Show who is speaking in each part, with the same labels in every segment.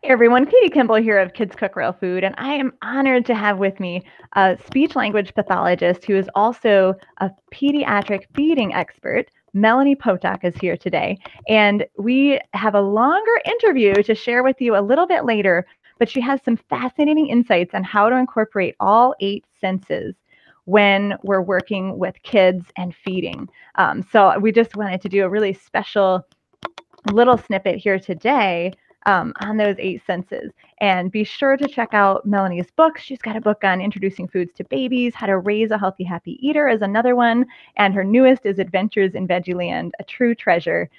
Speaker 1: Hey everyone, Katie Kimball here of Kids Cook Real Food, and I am honored to have with me a speech-language pathologist who is also a pediatric feeding expert. Melanie Potock is here today, and we have a longer interview to share with you a little bit later, but she has some fascinating insights on how to incorporate all 8 senses when we're working with kids and feeding. So we just wanted to do a really special little snippet here today on those 8 senses. And be sure to check out Melanie's book. She's got a book on introducing foods to babies. How to Raise a Healthy, Happy Eater is another one. And her newest is Adventures in Veggieland, a true treasure.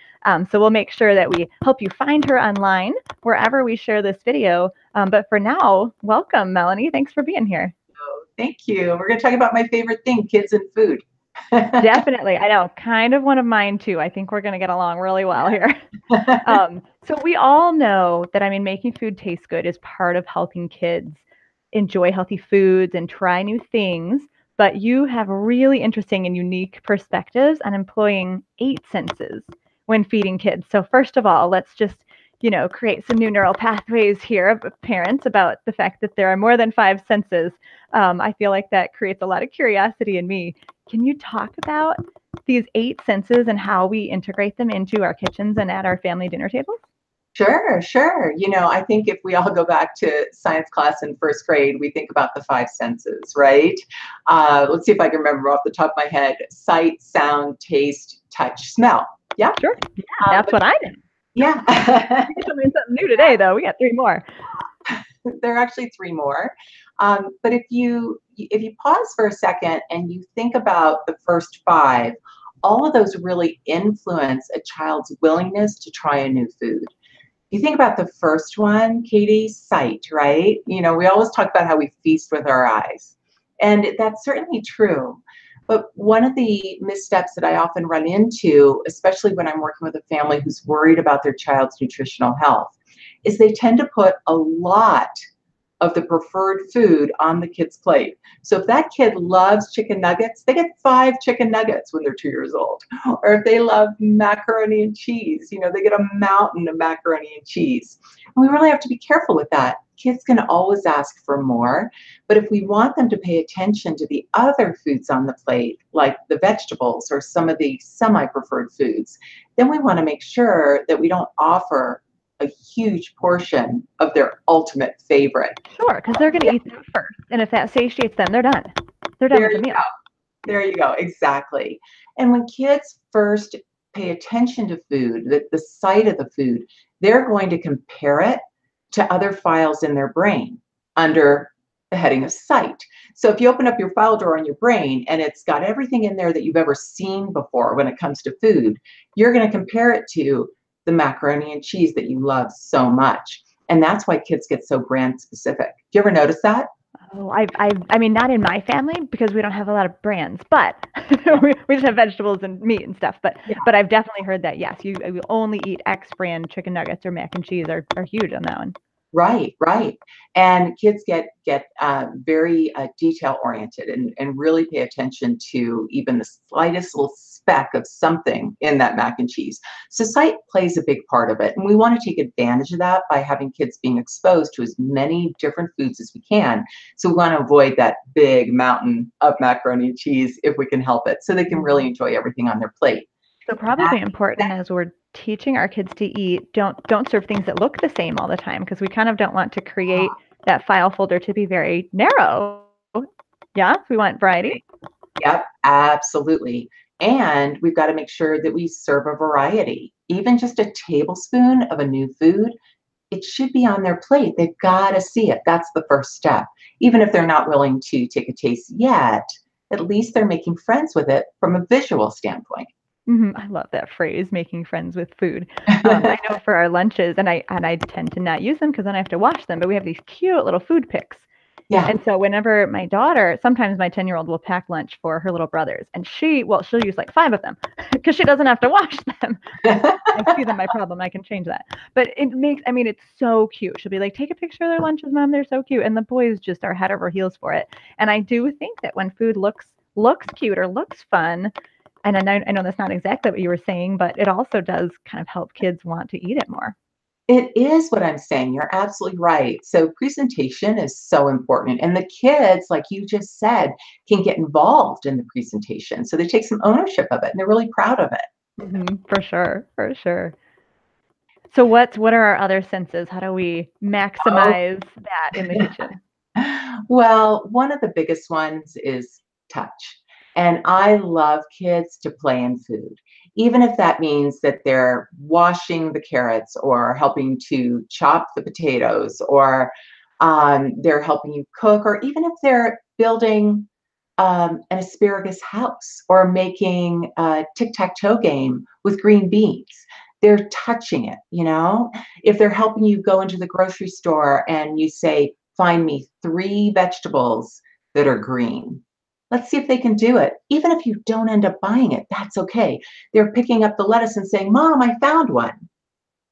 Speaker 1: So we'll make sure that we help you find her online wherever we share this video. But for now, welcome, Melanie. Thanks for being here.
Speaker 2: Oh, thank you. We're going to talk about my favorite thing, kids and food.
Speaker 1: Definitely. I know. Kind of one of mine too. I think we're going to get along really well here. So we all know that, making food taste good is part of helping kids enjoy healthy foods and try new things. But you have really interesting and unique perspectives on employing 8 senses when feeding kids. So first of all, let's just, create some new neural pathways here of parents about the fact that there are more than 5 senses. I feel like that creates a lot of curiosity in me. Can you talk about these 8 senses and how we integrate them into our kitchens and at our family dinner tables?
Speaker 2: Sure. I think if we all go back to science class in first grade, we think about the 5 senses, right? Let's see if I can remember off the top of my head. Sight, sound, taste, touch, smell. Yeah?
Speaker 1: Sure. Yeah, that's what I did.
Speaker 2: Yeah.
Speaker 1: Something new today, though. We got 3 more.
Speaker 2: There are actually 3 more. But if you pause for a second and you think about the first 5, all of those really influence a child's willingness to try a new food. You think about the first one, Katie, sight, right? We always talk about how we feast with our eyes. And that's certainly true. But one of the missteps that I often run into, especially when I'm working with a family who's worried about their child's nutritional health, is they tend to put a lot of the preferred food on the kid's plate. So if that kid loves chicken nuggets, they get 5 chicken nuggets when they're 2 years old. Or if they love macaroni and cheese, they get a mountain of macaroni and cheese. And we really have to be careful with that. Kids can always ask for more, but if we want them to pay attention to the other foods on the plate, like the vegetables or some of the semi-preferred foods, then we want to make sure that we don't offer a huge portion of their ultimate favorite.
Speaker 1: Sure, because they're going to eat that first. And if that satiates them, they're done. They're done with the meal.
Speaker 2: There you go. Exactly. And when kids first pay attention to food, the sight of the food, they're going to compare it to other files in their brain under the heading of sight. So if you open up your file drawer in your brain and it's got everything in there that you've ever seen before when it comes to food, you're going to compare it to the macaroni and cheese that you love so much. And that's why kids get so brand specific. Do you ever notice that?
Speaker 1: Oh, not in my family because we don't have a lot of brands, but we just have vegetables and meat and stuff. But I've definitely heard that, yes, you only eat X brand chicken nuggets or mac and cheese are huge on that one.
Speaker 2: Right. And kids get very detail oriented and really pay attention to even the slightest little speck of something in that mac and cheese. So sight plays a big part of it. And we want to take advantage of that by having kids being exposed to as many different foods as we can. So we want to avoid that big mountain of macaroni and cheese if we can help it, so they can really enjoy everything on their plate.
Speaker 1: So probably important as we're teaching our kids to eat, don't serve things that look the same all the time, because we kind of don't want to create that file folder to be very narrow. Yeah, we want variety.
Speaker 2: Yep, absolutely. And we've got to make sure that we serve a variety. Even just a tablespoon of a new food, it should be on their plate. They've got to see it. That's the first step. Even if they're not willing to take a taste yet, at least they're making friends with it from a visual standpoint.
Speaker 1: Mm-hmm. I love that phrase, making friends with food. I know for our lunches, and I tend to not use them because then I have to wash them, but we have these cute little food picks.
Speaker 2: Yeah.
Speaker 1: And so whenever my daughter, sometimes my 10-year-old will pack lunch for her little brothers, and she'll use like 5 of them because she doesn't have to wash them. I see them, my problem. I can change that. But it's so cute. She'll be like, take a picture of their lunches, Mom. They're so cute. And the boys just are head over heels for it. And I do think that when food looks cute or looks fun, and I know that's not exactly what you were saying, but it also does kind of help kids want to eat it more.
Speaker 2: It is what I'm saying. You're absolutely right. So presentation is so important. And the kids, like you just said, can get involved in the presentation. So they take some ownership of it and they're really proud of it.
Speaker 1: For sure, for sure. So what are our other senses? How do we
Speaker 2: Oh,
Speaker 1: maximize that in the kitchen?
Speaker 2: well, one of the biggest ones is touch. And I love kids to play in food, even if that means that they're washing the carrots or helping to chop the potatoes or they're helping you cook, or even if they're building an asparagus house or making a tic-tac-toe game with green beans. They're touching it, you know? If they're helping you go into the grocery store and you say, find me 3 vegetables that are green. Let's see if they can do it. Even if you don't end up buying it, that's okay. They're picking up the lettuce and saying, Mom, I found one.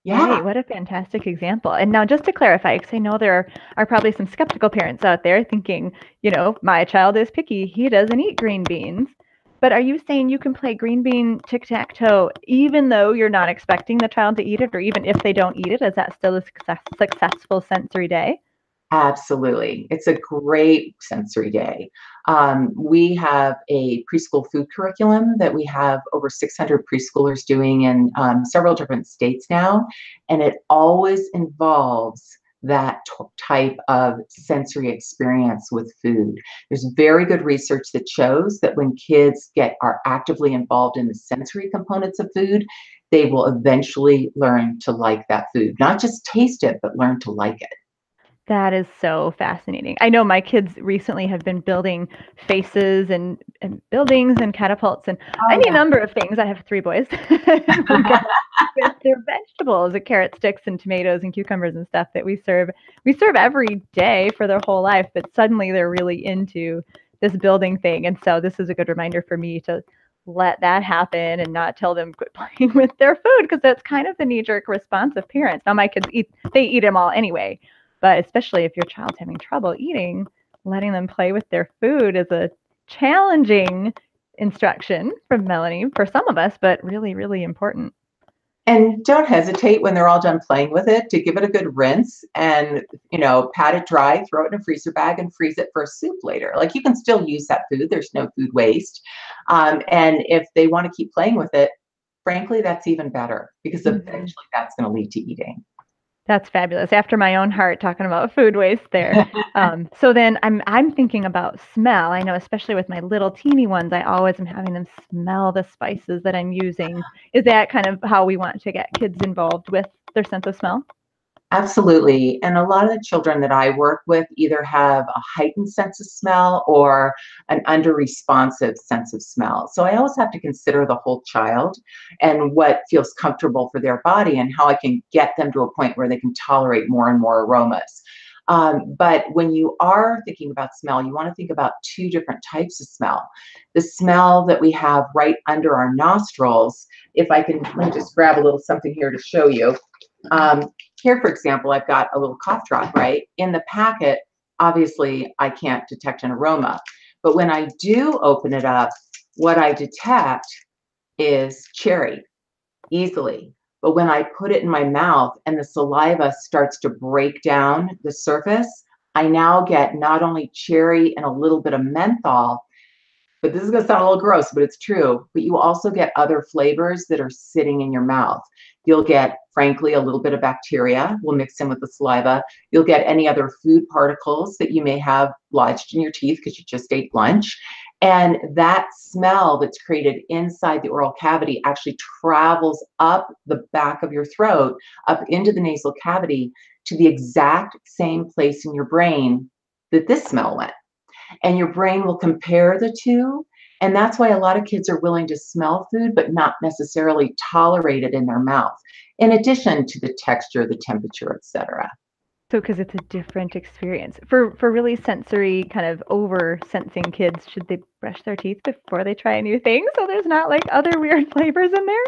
Speaker 2: Yeah,
Speaker 1: Right, what a fantastic example. And now just to clarify, because I know there are probably some skeptical parents out there thinking, my child is picky, he doesn't eat green beans. But are you saying you can play green bean tic-tac-toe even though you're not expecting the child to eat it, or even if they don't eat it, is that still a successful sensory day?
Speaker 2: absolutely. It's a great sensory day. We have a preschool food curriculum that we have over 600 preschoolers doing in several different states now, and it always involves that type of sensory experience with food. There's very good research that shows that when kids are actively involved in the sensory components of food, they will eventually learn to like that food. Not just taste it, but learn to like it.
Speaker 1: That is so fascinating. I know my kids recently have been building faces and buildings and catapults and
Speaker 2: Oh
Speaker 1: any
Speaker 2: yeah.
Speaker 1: number of things. I have 3 boys. With their vegetables, the carrot sticks and tomatoes and cucumbers and stuff that we serve every day for their whole life, but suddenly they're really into this building thing. And so this is a good reminder for me to let that happen and not tell them quit playing with their food, because that's kind of the knee-jerk response of parents. Now my kids eat them all anyway, but especially if your child's having trouble eating, letting them play with their food is a challenging instruction from Melanie for some of us, but really, really important.
Speaker 2: And don't hesitate when they're all done playing with it to give it a good rinse and, pat it dry, throw it in a freezer bag and freeze it for a soup later. Like, you can still use that food. There's no food waste. And if they want to keep playing with it, frankly, that's even better because
Speaker 1: Mhm.
Speaker 2: eventually that's going to lead to eating.
Speaker 1: That's fabulous. After my own heart, talking about food waste there. So then I'm thinking about smell. I know, especially with my little teeny ones, I always am having them smell the spices that I'm using. Is that kind of how we want to get kids involved with their sense of smell?
Speaker 2: Absolutely. And a lot of the children that I work with either have a heightened sense of smell or an under responsive sense of smell. So I always have to consider the whole child and what feels comfortable for their body and how I can get them to a point where they can tolerate more and more aromas. But when you are thinking about smell, you want to think about 2 different types of smell. The smell that we have right under our nostrils. If I can, let me just grab a little something here to show you. Um, Here, for example, I've got a little cough drop, right? In the packet, obviously, I can't detect an aroma. But when I do open it up, what I detect is cherry easily. But when I put it in my mouth and the saliva starts to break down the surface, I now get not only cherry and a little bit of menthol, but this is going to sound a little gross, but it's true. But you also get other flavors that are sitting in your mouth. You'll get, frankly, a little bit of bacteria will mix in with the saliva. You'll get any other food particles that you may have lodged in your teeth because you just ate lunch. And that smell that's created inside the oral cavity actually travels up the back of your throat, up into the nasal cavity to the exact same place in your brain that this smell went, and your brain will compare the two. And that's why a lot of kids are willing to smell food, but not necessarily tolerate it in their mouth, in addition to the texture, the temperature, etc.
Speaker 1: So, because it's a different experience. For really sensory, kind of over sensing kids, should they brush their teeth before they try a new thing so there's not like other weird flavors in there?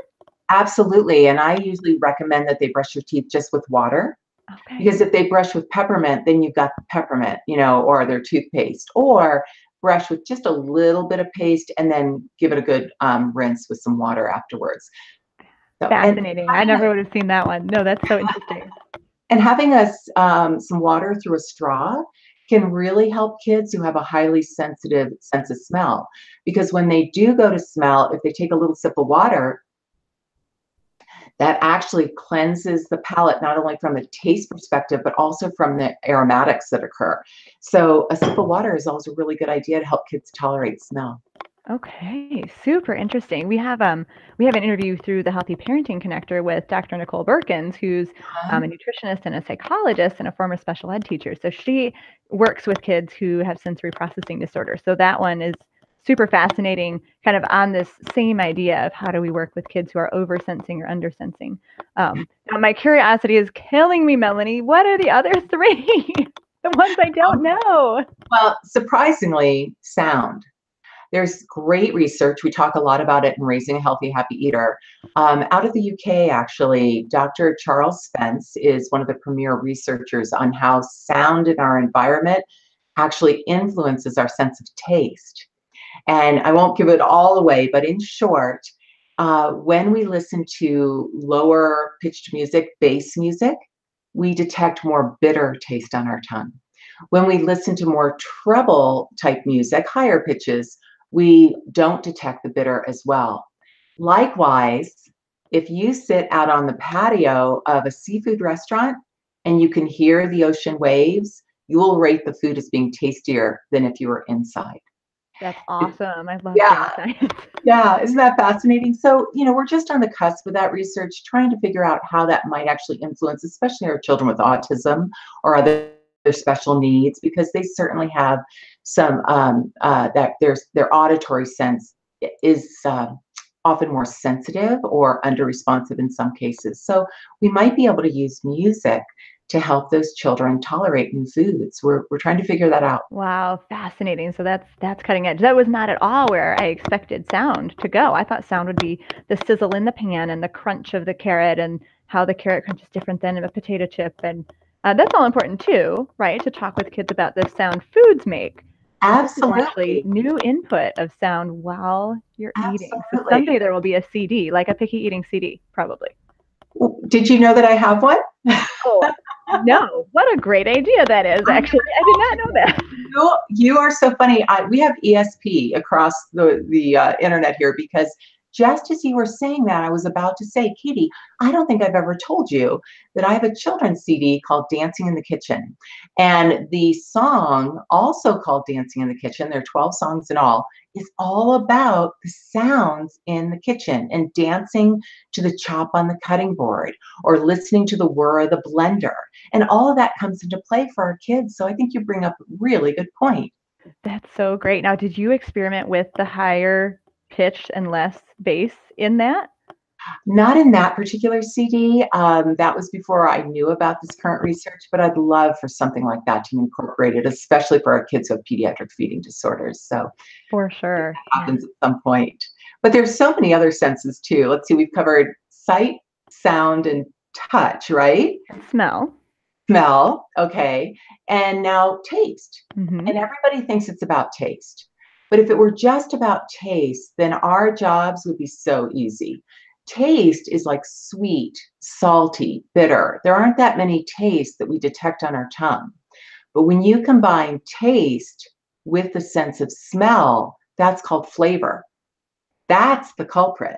Speaker 2: Absolutely. And I usually recommend that they brush their teeth just with water.
Speaker 1: Okay.
Speaker 2: Because if they brush with peppermint, then you've got the peppermint, or their toothpaste, or brush with just a little bit of paste and then give it a good rinse with some water afterwards. So,
Speaker 1: Fascinating. I never would have seen that one. No, that's so interesting.
Speaker 2: And having some water through a straw can really help kids who have a highly sensitive sense of smell. Because when they do go to smell, if they take a little sip of water, that actually cleanses the palate, not only from a taste perspective, but also from the aromatics that occur. So a sip of water is always a really good idea to help kids tolerate smell.
Speaker 1: Okay, super interesting. We have an interview through the Healthy Parenting Connector with Dr. Nicole Berkins, who's a nutritionist and a psychologist and a former special ed teacher. So she works with kids who have sensory processing disorder. So that one is super fascinating, kind of on this same idea of how do we work with kids who are oversensing or undersensing. Now my curiosity is killing me, Melanie. What are the other three? The ones I don't know.
Speaker 2: Well, surprisingly, sound. There's great research. We talk a lot about it in Raising a Healthy, Happy Eater. Out of the UK, actually, Dr. Charles Spence is one of the premier researchers on how sound in our environment actually influences our sense of taste. And I won't give it all away, but in short, when we listen to lower pitched music, bass music, we detect more bitter taste on our tongue. When we listen to more treble type music, higher pitches, we don't detect the bitter as well. Likewise, if you sit out on the patio of a seafood restaurant and you can hear the ocean waves, you will rate the food as being tastier than if you were inside.
Speaker 1: That's awesome. I love science.
Speaker 2: Yeah, isn't that fascinating? So, we're just on the cusp of that research, trying to figure out how that might actually influence, especially our children with autism or other special needs, because they certainly have some that their auditory sense is often more sensitive or under responsive in some cases. So we might be able to use music to help those children tolerate new foods. We're trying to figure that out.
Speaker 1: Wow, fascinating. So that's cutting edge. That was not at all where I expected sound to go. I thought sound would be the sizzle in the pan and the crunch of the carrot and how the carrot crunch is different than a potato chip. And that's all important too, right? To talk with kids about the sound foods make.
Speaker 2: Absolutely.
Speaker 1: Actually, new input of sound while you're eating. So
Speaker 2: Absolutely.
Speaker 1: someday there will be a CD, like a picky eating CD, probably.
Speaker 2: Did you know that I have one?
Speaker 1: Oh, no. What a great idea that is, actually. I did not know that.
Speaker 2: You are so funny. We have ESP across the internet here, because just as you were saying that, I was about to say, Katie, I don't think I've ever told you that I have a children's CD called Dancing in the Kitchen. And the song, also called Dancing in the Kitchen, there are 12 songs in all, is all about the sounds in the kitchen and dancing to the chop on the cutting board or listening to the whir of the blender. And all of that comes into play for our kids. So I think you bring up a really good point.
Speaker 1: That's so great. Now, did you experiment with the higher pitch and less bass in that?
Speaker 2: Not in that particular CD. That was before I knew about this current research, but I'd love for something like that to be incorporated, especially for our kids who have pediatric feeding disorders. So
Speaker 1: for sure,
Speaker 2: that happens at some point. But there's so many other senses too. Let's see, we've covered sight, sound, and touch, right?
Speaker 1: Smell.
Speaker 2: Smell, okay. And now taste.
Speaker 1: Mm-hmm.
Speaker 2: And everybody thinks it's about taste. But if it were just about taste, then our jobs would be so easy. Taste is like sweet, salty, bitter. There aren't that many tastes that we detect on our tongue. But when you combine taste with the sense of smell, that's called flavor. That's the culprit.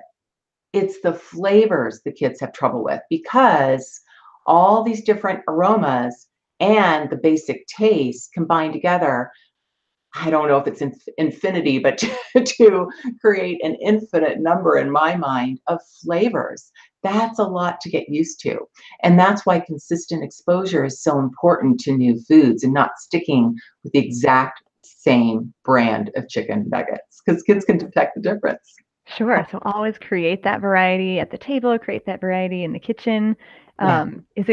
Speaker 2: It's the flavors the kids have trouble with, because all these different aromas and the basic taste combined together, I don't know if it's infinity, but to create an infinite number in my mind of flavors. That's a lot to get used to. And that's why consistent exposure is so important to new foods and not sticking with the exact same brand of chicken nuggets, because kids can detect the difference.
Speaker 1: Sure. So always create that variety at the table, create that variety in the kitchen. Is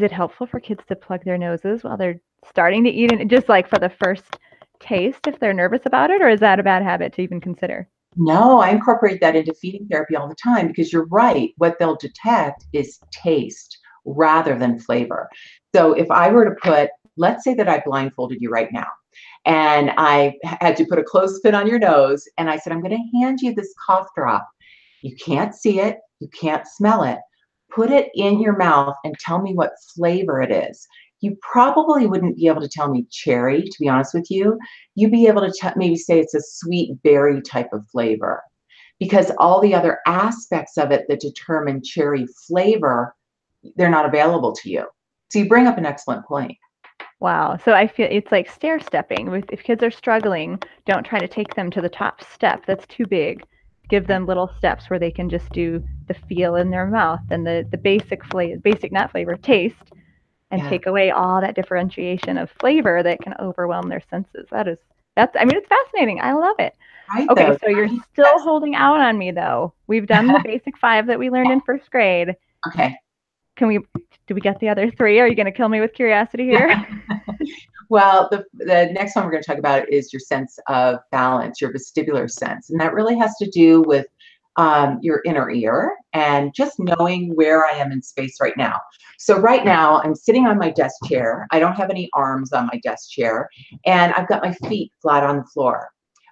Speaker 1: it helpful for kids to plug their noses while they're starting to eat, and just like for the first taste if they're nervous about it, or is that a bad habit to even consider?
Speaker 2: No, I incorporate that into feeding therapy all the time, because you're right. What they'll detect is taste rather than flavor. So if I were to put, let's say that I blindfolded you right now, and I had to put a clothespin on your nose, and I said, I'm going to hand you this cough drop. You can't see it. You can't smell it. Put it in your mouth and tell me what flavor it is. You probably wouldn't be able to tell me cherry, to be honest with you. You'd be able to maybe say it's a sweet berry type of flavor, because all the other aspects of it that determine cherry flavor, they're not available to you. So you bring up an excellent point.
Speaker 1: Wow. So I feel it's like stair stepping. If kids are struggling, don't try to take them to the top step. That's too big. Give them little steps where they can just do the feel in their mouth and the basic flavor, basic not flavor, taste, and take away all that differentiation of flavor that can overwhelm their senses. I mean, it's fascinating. I love it.
Speaker 2: Right,
Speaker 1: Okay,
Speaker 2: though.
Speaker 1: so you're still holding out on me though. We've done the basic 5 that we learned in first grade.
Speaker 2: Okay.
Speaker 1: Do we get the other 3? Are you going to kill me with curiosity here?
Speaker 2: Well, the next one we're going to talk about is your sense of balance, your vestibular sense. And that really has to do with your inner ear and just knowing where I am in space right now. So right now I'm sitting on my desk chair. I don't have any arms on my desk chair, and I've got my feet flat on the floor.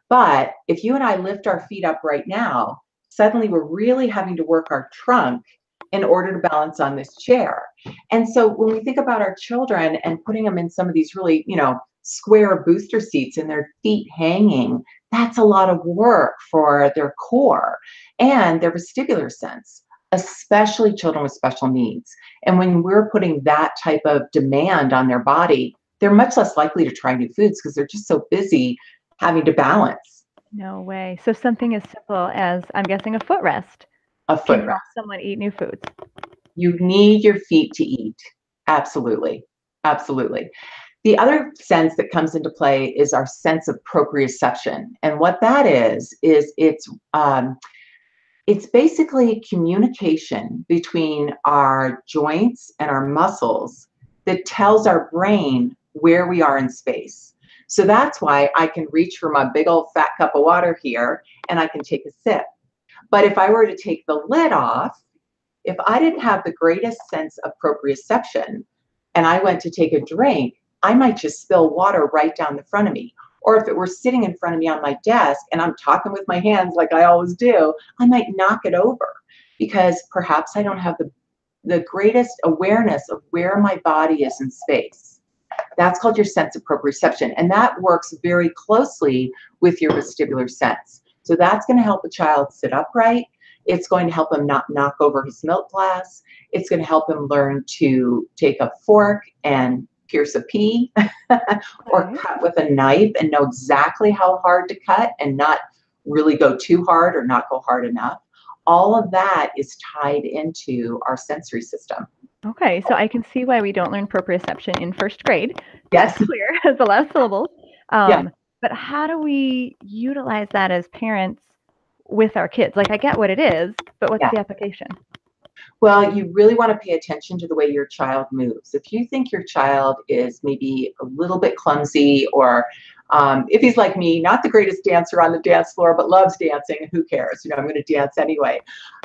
Speaker 2: But if you and I lift our feet up right now, suddenly we're really having to work our trunk in order to balance on this chair. And so when we think about our children and putting them in some of these really, square booster seats and their feet hanging, that's a lot of work for their core and their vestibular sense, especially children with special needs. And when we're putting that type of demand on their body, they're much less likely to try new foods because they're just so busy having to balance.
Speaker 1: No way. So something as simple as, I'm guessing, a footrest.
Speaker 2: A
Speaker 1: can
Speaker 2: footrest.
Speaker 1: help someone eat new foods.
Speaker 2: You need your feet to eat. Absolutely. Absolutely. The other sense that comes into play is our sense of proprioception. And what that is it's basically communication between our joints and our muscles that tells our brain where we are in space. So that's why I can reach for my big old fat cup of water here and I can take a sip. But if I were to take the lid off, if I didn't have the greatest sense of proprioception and I went to take a drink, I might just spill water right down the front of me. Or if it were sitting in front of me on my desk and I'm talking with my hands like I always do, I might knock it over because perhaps I don't have the greatest awareness of where my body is in space. That's called your sense of proprioception. And that works very closely with your vestibular sense. So that's going to help a child sit upright. It's going to help him not knock over his milk glass. It's going to help him learn to take a fork and pierce a pea or cut with a knife and know exactly how hard to cut and not really go too hard or not go hard enough. All of that is tied into our sensory system.
Speaker 1: Okay, so I can see why we don't learn proprioception in first grade.
Speaker 2: Yes.
Speaker 1: That's clear. It's a lot of syllables.
Speaker 2: Yeah.
Speaker 1: But how do we utilize that as parents with our kids? Like, I get what it is, but what's the application?
Speaker 2: Well, you really want to pay attention to the way your child moves. If you think your child is maybe a little bit clumsy, or if he's like me, not the greatest dancer on the dance floor, but loves dancing, who cares? I'm going to dance anyway.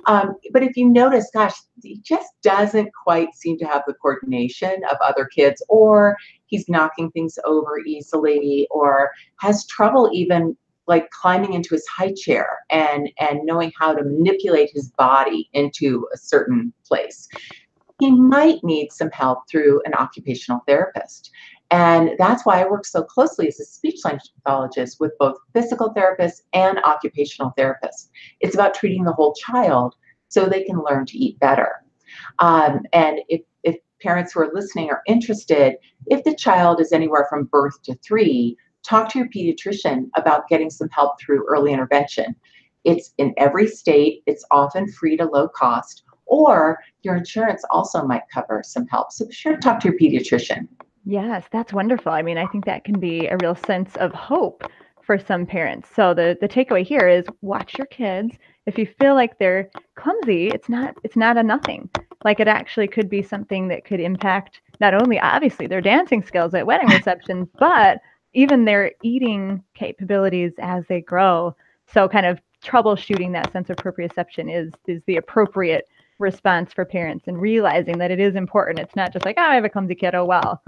Speaker 2: But if you notice, gosh, he just doesn't quite seem to have the coordination of other kids, or he's knocking things over easily, or has trouble even like climbing into his high chair and knowing how to manipulate his body into a certain place, he might need some help through an occupational therapist. And that's why I work so closely as a speech-language pathologist with both physical therapists and occupational therapists. It's about treating the whole child so they can learn to eat better. And if parents who are listening are interested, if the child is anywhere from birth to 3, talk to your pediatrician about getting some help through early intervention. It's in every state. It's often free to low cost, or your insurance also might cover some help. So be sure to talk to your pediatrician.
Speaker 1: Yes, that's wonderful. I mean, I think that can be a real sense of hope for some parents. So the takeaway here is watch your kids. If you feel like they're clumsy, it's not a nothing. Like, it actually could be something that could impact not only obviously their dancing skills at wedding receptions, but even their eating capabilities as they grow. So kind of troubleshooting that sense of proprioception is the appropriate response for parents, and realizing that it is important. It's not just like, oh, I have a clumsy kid, oh well.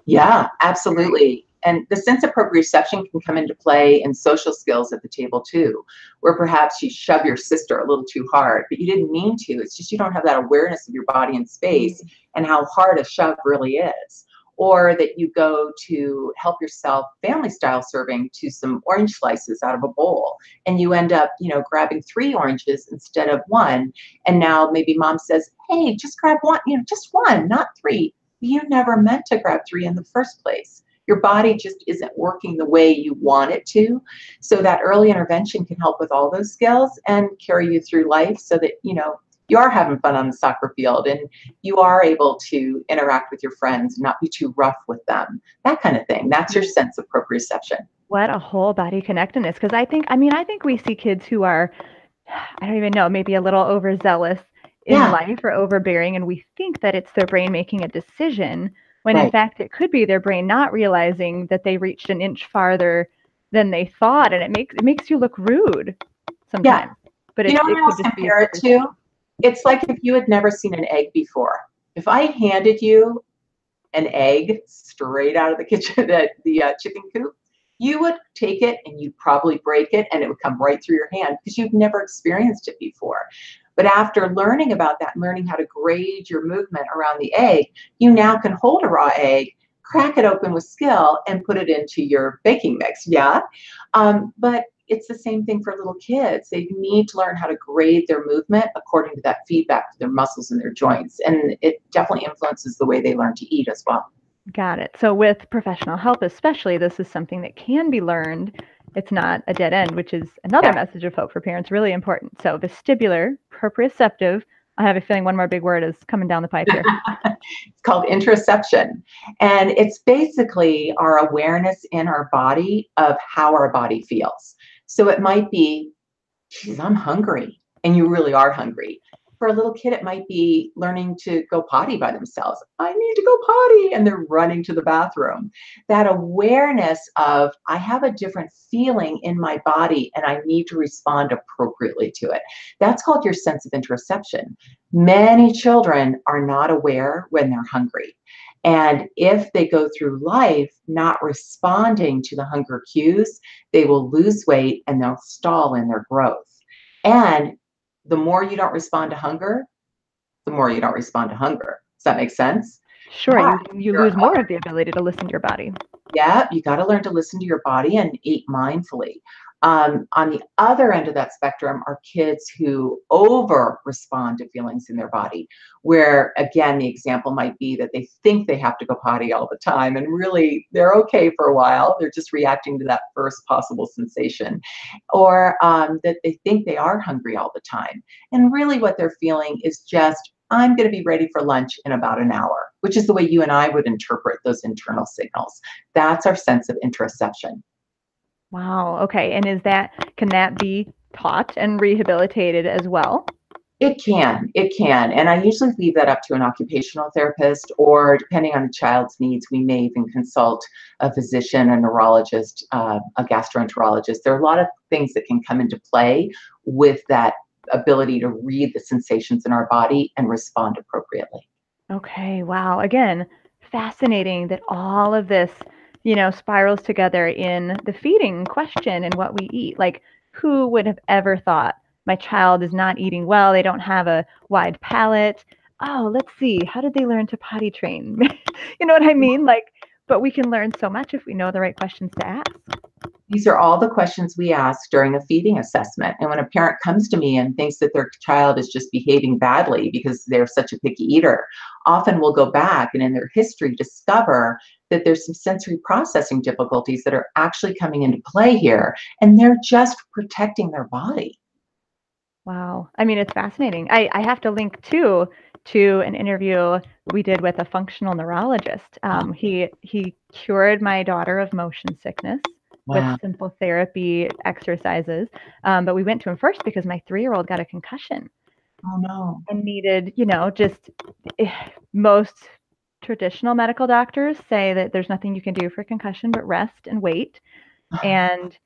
Speaker 2: Yeah, absolutely. And the sense of proprioception can come into play in social skills at the table too, where perhaps you shove your sister a little too hard, but you didn't mean to. It's just you don't have that awareness of your body and space and how hard a shove really is. Or that you go to help yourself family style serving to some orange slices out of a bowl, and you end up, grabbing 3 oranges instead of 1. And now maybe mom says, hey, just grab 1, just 1, not 3. You never meant to grab 3 in the first place. Your body just isn't working the way you want it to. So that early intervention can help with all those skills and carry you through life so that, you are having fun on the soccer field and you are able to interact with your friends and not be too rough with them, that kind of thing. That's your sense of proprioception.
Speaker 1: What a whole body connectedness. Because I think we see kids who are, I don't even know, maybe a little overzealous in life or overbearing, and we think that it's their brain making a decision when in fact it could be their brain not realizing that they reached an inch farther than they thought, and it makes you look rude sometimes. But
Speaker 2: you know what else compare it to? It's like if you had never seen an egg before. If I handed you an egg straight out of the kitchen, the chicken coop, you would take it and you'd probably break it and it would come right through your hand because you've never experienced it before. But after learning about that and learning how to grade your movement around the egg, you now can hold a raw egg, crack it open with skill, and put it into your baking mix. But it's the same thing for little kids. They need to learn how to grade their movement according to that feedback to their muscles and their joints. And it definitely influences the way they learn to eat as well.
Speaker 1: Got it. So with professional help, especially, this is something that can be learned. It's not a dead end, which is another message of hope for parents, really important. So vestibular, proprioceptive, I have a feeling one more big word is coming down the pipe here.
Speaker 2: It's called interoception. And it's basically our awareness in our body of how our body feels. So it might be, geez, I'm hungry, and you really are hungry. For a little kid, it might be learning to go potty by themselves. I need to go potty, and they're running to the bathroom. That awareness of, I have a different feeling in my body, and I need to respond appropriately to it. That's called your sense of interoception. Many children are not aware when they're hungry. And if they go through life not responding to the hunger cues, they will lose weight and they'll stall in their growth. And the more you don't respond to hunger, the more you don't respond to hunger. Does that make sense?
Speaker 1: Sure, you lose more of the ability to listen to your body.
Speaker 2: Yeah, you got to learn to listen to your body and eat mindfully. On the other end of that spectrum are kids who over respond to feelings in their body, where, again, the example might be that they think they have to go potty all the time, and really they're okay for a while. They're just reacting to that first possible sensation. Or that they think they are hungry all the time. And really what they're feeling is just, I'm going to be ready for lunch in about an hour, which is the way you and I would interpret those internal signals. That's our sense of interoception.
Speaker 1: Wow. Okay. And can that be taught and rehabilitated as well?
Speaker 2: It can. And I usually leave that up to an occupational therapist, or depending on the child's needs, we may even consult a physician, a neurologist, a gastroenterologist. There are a lot of things that can come into play with that ability to read the sensations in our body and respond appropriately.
Speaker 1: Okay. Wow. Again, fascinating that all of this spirals together in the feeding question and what we eat. Like, who would have ever thought my child is not eating well? They don't have a wide palate. Oh, let's see. How did they learn to potty train? You know what I mean? But we can learn so much if we know the right questions to ask.
Speaker 2: These are all the questions we ask during a feeding assessment. And when a parent comes to me and thinks that their child is just behaving badly because they're such a picky eater, often we'll go back and in their history discover that there's some sensory processing difficulties that are actually coming into play here, and they're just protecting their body.
Speaker 1: Wow. I mean, it's fascinating. I have to link to an interview we did with a functional neurologist. He cured my daughter of motion sickness with simple therapy exercises. But we went to him first because my 3-year-old got a concussion.
Speaker 2: Oh, no.
Speaker 1: And needed, just most traditional medical doctors say that there's nothing you can do for concussion but rest and wait. And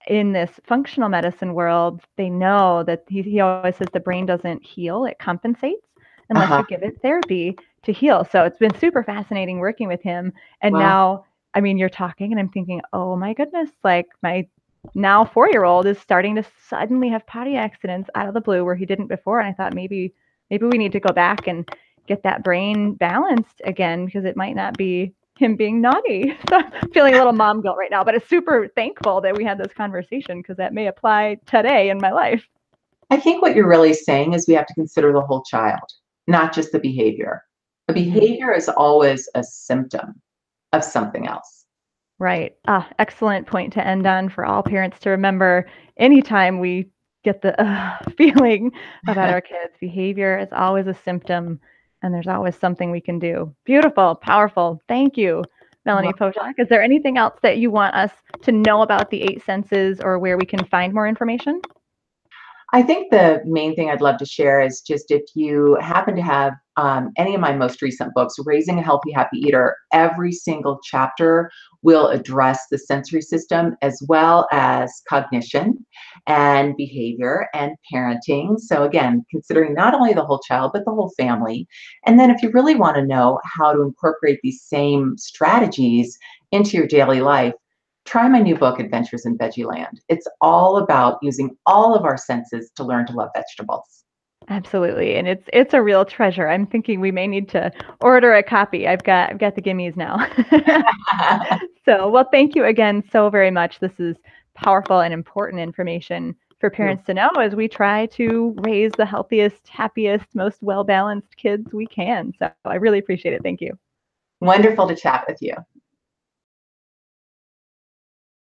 Speaker 1: in this functional medicine world, they know that he always says the brain doesn't heal, it compensates unless you give it therapy to heal. So it's been super fascinating working with him. And now I mean, you're talking and I'm thinking, oh my goodness, like my now 4-year-old is starting to suddenly have potty accidents out of the blue where he didn't before. And I thought maybe we need to go back and get that brain balanced again, because it might not be him being naughty. So I'm feeling a little mom guilt right now, but it's super thankful that we had this conversation, because that may apply today in my life.
Speaker 2: I think what you're really saying is we have to consider the whole child, not just the behavior. The behavior is always a symptom of something else.
Speaker 1: Right. Excellent point to end on for all parents to remember. Anytime we get the feeling about our kids, behavior is always a symptom, and there's always something we can do. Beautiful, powerful. Thank you, Melanie Potock. Is there anything else that you want us to know about the 8 senses, or where we can find more information?
Speaker 2: I think the main thing I'd love to share is just if you happen to have any of my most recent books, Raising a Healthy, Happy Eater, every single chapter will address the sensory system as well as cognition and behavior and parenting. So again, considering not only the whole child, but the whole family. And then if you really want to know how to incorporate these same strategies into your daily life, try my new book, Adventures in Veggieland. It's all about using all of our senses to learn to love vegetables.
Speaker 1: Absolutely, and it's a real treasure. I'm thinking we may need to order a copy. I've got the gimmies now. So, well, thank you again so very much. This is powerful and important information for parents to know as we try to raise the healthiest, happiest, most well-balanced kids we can. So I really appreciate it. Thank you.
Speaker 2: Wonderful to chat with you.